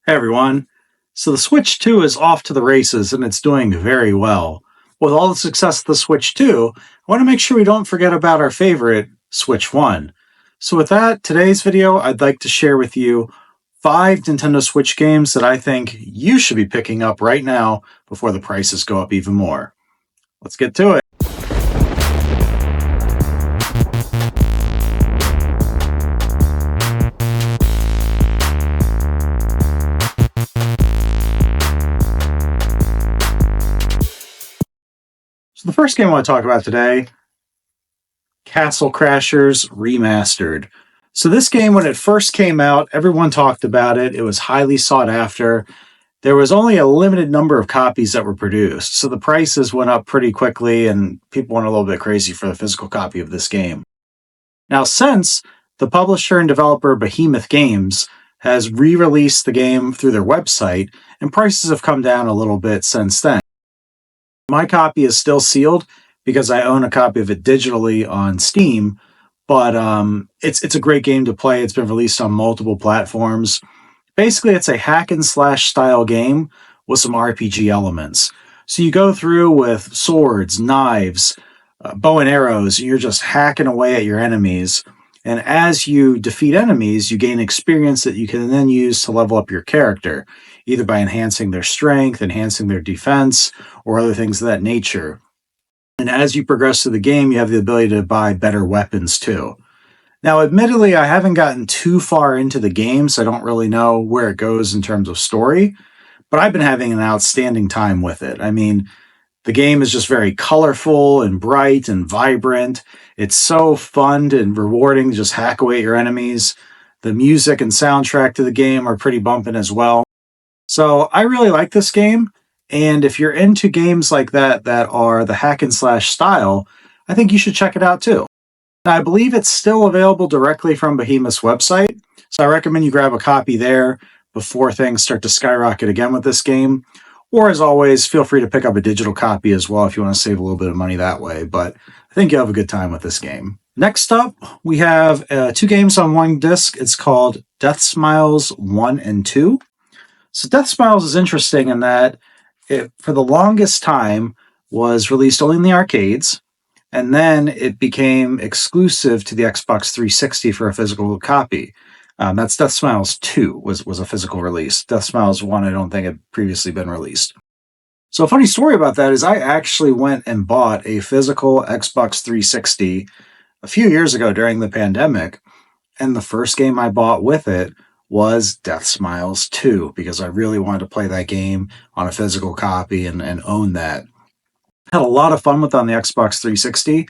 Hey everyone. So the Switch 2 is off to the races and it's doing very well. With all the success of the Switch 2, I want to make sure we don't forget about our favorite, Switch 1. So with that, today's video, I'd like to share with you 5 Nintendo Switch games that I think you should be picking up right now before the prices go up even more. Let's get to it. So the first game I want to talk about today, Castle Crashers Remastered. So this game, when it first came out, everyone talked about it. It was highly sought after. There was only a limited number of copies that were produced, so the prices went up pretty quickly and people went a little bit crazy for the physical copy of this game. Now, since the publisher and developer Behemoth Games has re-released the game through their website, and prices have come down a little bit since then. My copy is still sealed because I own a copy of it digitally on Steam, but it's a great game to play. It's been released on multiple platforms. Basically, it's a hack and slash style game with some RPG elements. So you go through with swords, knives, bow and arrows, and you're just hacking away at your enemies. And as you defeat enemies, you gain experience that you can then use to level up your character, either by enhancing their strength, enhancing their defense, or other things of that nature. And as you progress through the game, you have the ability to buy better weapons too. Now, admittedly, I haven't gotten too far into the game, so I don't really know where it goes in terms of story, but I've been having an outstanding time with it. I mean, the game is just very colorful and bright and vibrant. It's so fun and rewarding to just hack away at your enemies. The music and soundtrack to the game are pretty bumping as well. So I really like this game, and if you're into games like that are the hack and slash style, I think you should check it out too. Now, I believe it's still available directly from Behemoth's website, so I recommend you grab a copy there before things start to skyrocket again with this game. Or, as always, feel free to pick up a digital copy as well if you want to save a little bit of money that way, but I think you'll have a good time with this game. Next up, we have 2 games on one disc. It's called Deathsmiles 1 and 2. So Deathsmiles is interesting in that it, for the longest time, was released only in the arcades, and then it became exclusive to the Xbox 360 for a physical copy. That's Deathsmiles 2 was a physical release. Deathsmiles 1 I don't think had previously been released. So a funny story about that is I actually went and bought a physical Xbox 360 a few years ago during the pandemic, and the first game I bought with it was Deathsmiles 2 because I really wanted to play that game on a physical copy and own that. Had a lot of fun with it on the Xbox 360,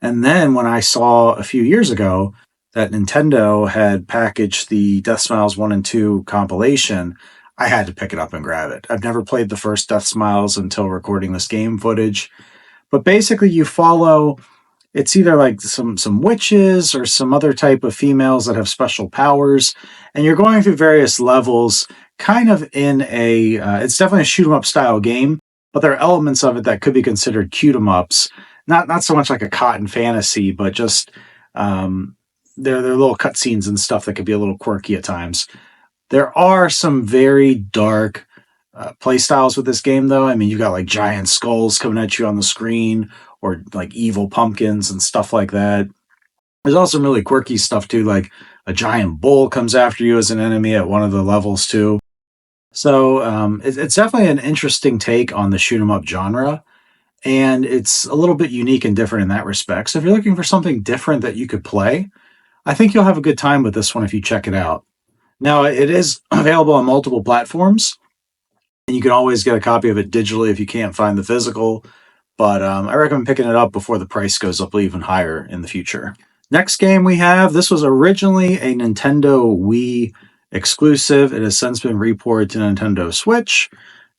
and then when I saw a few years ago that Nintendo had packaged the Deathsmiles 1 and 2 compilation, I had to pick it up and grab it. I've never played the first Deathsmiles until recording this game footage, but basically you follow, it's either like some witches or some other type of females that have special powers, and you're going through various levels, kind of in a, it's definitely a shoot 'em up style game, but there are elements of it that could be considered cute 'em ups. Not so much like a cotton fantasy, but just there are little cutscenes and stuff that could be a little quirky at times. There are some very dark play styles with this game, though. I mean, you've got like giant skulls coming at you on the screen, or like evil pumpkins and stuff like that. There's also some really quirky stuff too, like a giant bull comes after you as an enemy at one of the levels too. So it's definitely an interesting take on the shoot 'em up genre, and it's a little bit unique and different in that respect. So if you're looking for something different that you could play, I think you'll have a good time with this one if you check it out. Now, it is available on multiple platforms, and you can always get a copy of it digitally if you can't find the physical, but I recommend picking it up before the price goes up even higher in the future. Next game we have, this was originally a Nintendo Wii exclusive. It has since been reported to Nintendo Switch.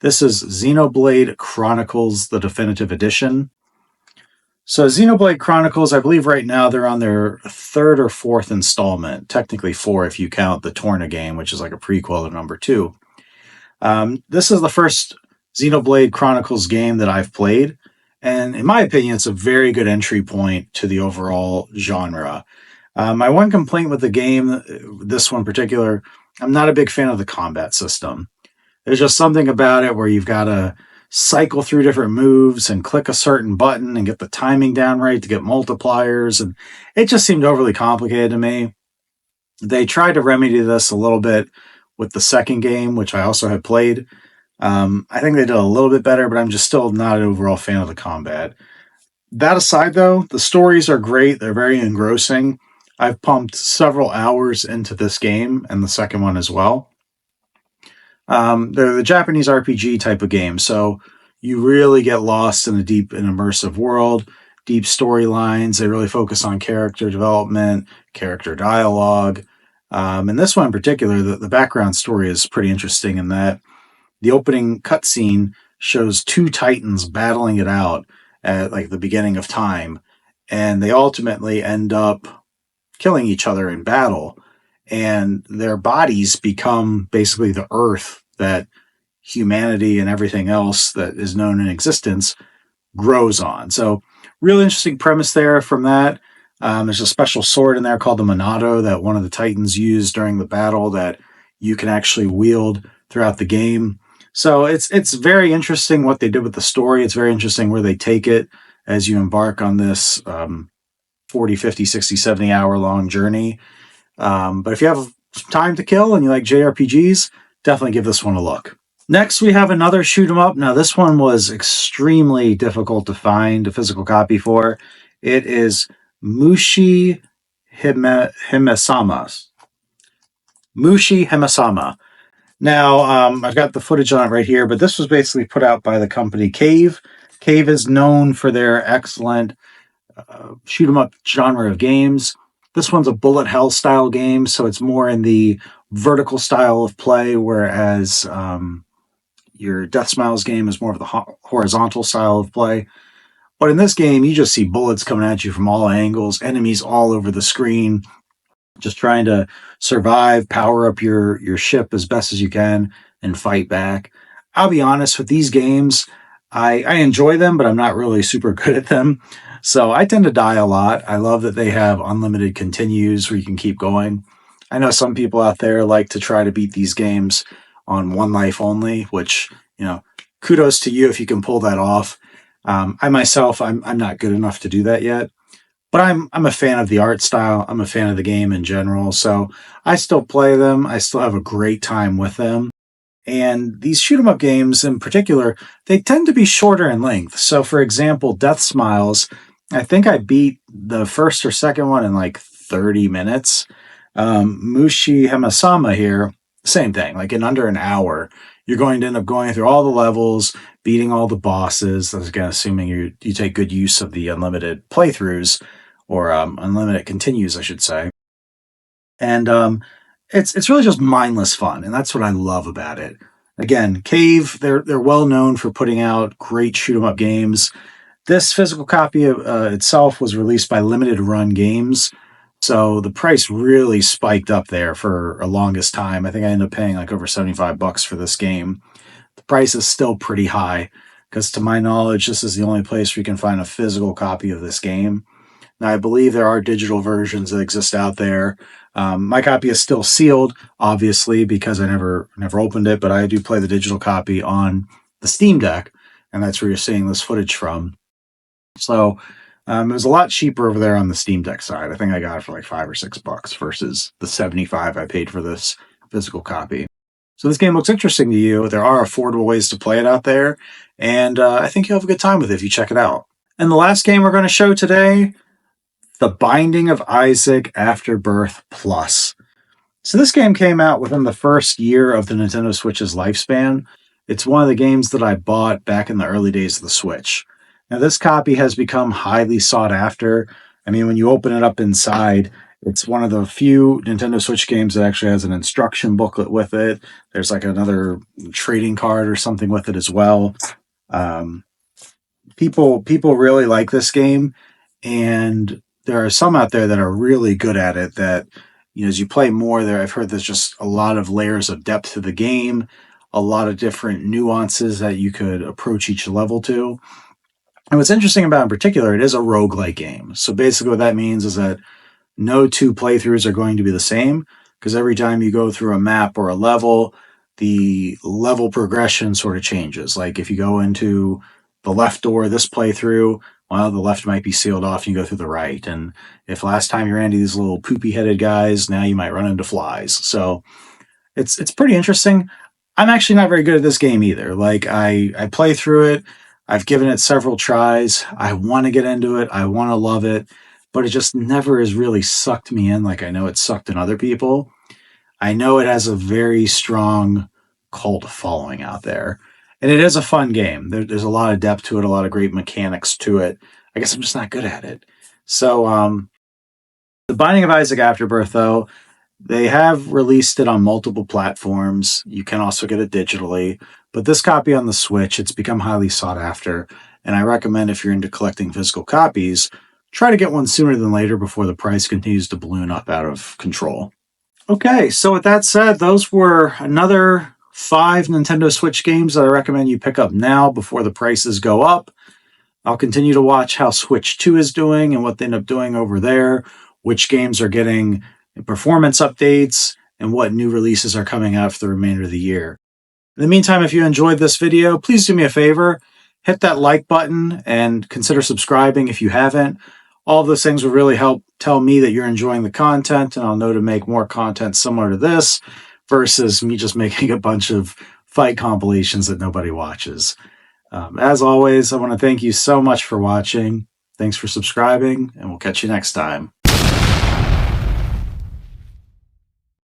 This is Xenoblade Chronicles, the definitive edition. So Xenoblade Chronicles, I believe right now they're on their 3rd or 4th installment. Technically 4 if you count the Torna game, which is like a prequel to number 2. This is the first Xenoblade Chronicles game that I've played, and in my opinion, it's a very good entry point to the overall genre. My one complaint with the game, this one in particular, I'm not a big fan of the combat system. There's just something about it where you've got to cycle through different moves and click a certain button and get the timing down right to get multipliers. And it just seemed overly complicated to me. They tried to remedy this a little bit with the second game, which I also had played. I think they did a little bit better, but I'm just still not an overall fan of the combat. That aside, though, the stories are great. They're very engrossing. I've pumped several hours into this game and the second one as well. They're the Japanese RPG type of game, so you really get lost in a deep and immersive world, deep storylines. They really focus on character development, character dialogue. And this one in particular, the background story is pretty interesting in that the opening cutscene shows two titans battling it out at like the beginning of time, and they ultimately end up killing each other in battle, and their bodies become basically the earth that humanity and everything else that is known in existence grows on. So, real interesting premise there from that. There's a special sword in there called the Monado that one of the Titans used during the battle that you can actually wield throughout the game. So it's very interesting what they did with the story. It's very interesting where they take it as you embark on this 40, 50, 60, 70 hour long journey. But if you have time to kill and you like JRPGs, definitely give this one a look. Next, we have another shoot 'em up. Now, this one was extremely difficult to find a physical copy for. It is Mushihemisama. Mushihemisama. Now, I've got the footage on it right here, but this was basically put out by the company Cave. Cave is known for their excellent shoot 'em up genre of games. This one's a bullet hell style game, so it's more in the vertical style of play, whereas your Deathsmiles game is more of the horizontal style of play. But in this game, you just see bullets coming at you from all angles, enemies all over the screen, just trying to survive, power up your ship as best as you can, and fight back. I'll be honest, with these games, I enjoy them, but I'm not really super good at them. So I tend to die a lot. I love that they have unlimited continues where you can keep going. I know some people out there like to try to beat these games on one life only, which, kudos to you if you can pull that off. I myself, I'm not good enough to do that yet, but I'm a fan of the art style. I'm a fan of the game in general, so I still play them. I still have a great time with them. And these shoot 'em up games in particular, they tend to be shorter in length. So, for example, Deathsmiles, I think I beat the first or second one in like 30 minutes. Mushihemisama here, same thing, like in under an hour. You're going to end up going through all the levels, beating all the bosses. That's again, assuming you take good use of the unlimited playthroughs or unlimited continues, I should say. And it's really just mindless fun, and that's what I love about it. Again, Cave, they're well known for putting out great shoot 'em up games. This physical copy of, itself was released by Limited Run Games, so the price really spiked up there for a longest time. I think I ended up paying like over $75 for this game. The price is still pretty high because, to my knowledge, this is the only place where you can find a physical copy of this game. Now, I believe there are digital versions that exist out there. My copy is still sealed, obviously, because I never opened it, but I do play the digital copy on the Steam Deck, and that's where you're seeing this footage from. So it was a lot cheaper over there on the Steam Deck side. I think I got it for like $5 or $6 versus the $75 I paid for this physical copy. So this game looks interesting to you. There are affordable ways to play it out there, and I think you'll have a good time with it if you check it out. And the last game we're going to show today, The Binding of Isaac Afterbirth Plus. So this game came out within the first year of the Nintendo Switch's lifespan. It's one of the games that I bought back in the early days of the Switch. Now, this copy has become highly sought after. I mean, when you open it up inside, it's one of the few Nintendo Switch games that actually has an instruction booklet with it. There's like another trading card or something with it as well. People really like this game, and there are some out there that are really good at it that, as you play more there, I've heard there's just a lot of layers of depth to the game, a lot of different nuances that you could approach each level to. And what's interesting about it in particular, it is a roguelike game. So basically what that means is that no two playthroughs are going to be the same. because every time you go through a map or a level, the level progression sort of changes. Like if you go into the left door this playthrough, well, the left might be sealed off and you go through the right. And if last time you ran into these little poopy headed guys, now you might run into flies. So it's pretty interesting. I'm actually not very good at this game either. Like I play through it. I've given it several tries. I want to get into it. I want to love it, but it just never has really sucked me in like I know it's sucked in other people. I know it has a very strong cult following out there. And it is a fun game. There's a lot of depth to it, a lot of great mechanics to it. I guess I'm just not good at it. So, the Binding of Isaac Afterbirth, though, they have released it on multiple platforms. You can also get it digitally. But this copy on the Switch, it's become highly sought after. And I recommend if you're into collecting physical copies, try to get one sooner than later before the price continues to balloon up out of control. Okay, so with that said, those were another 5 Nintendo Switch games that I recommend you pick up now before the prices go up. I'll continue to watch how Switch 2 is doing and what they end up doing over there, which games are getting performance updates, and what new releases are coming out for the remainder of the year. In the meantime, if you enjoyed this video, please do me a favor, hit that like button and consider subscribing if you haven't. All of those things will really help tell me that you're enjoying the content, and I'll know to make more content similar to this versus me just making a bunch of fight compilations that nobody watches. As always, I want to thank you so much for watching. Thanks for subscribing, and we'll catch you next time.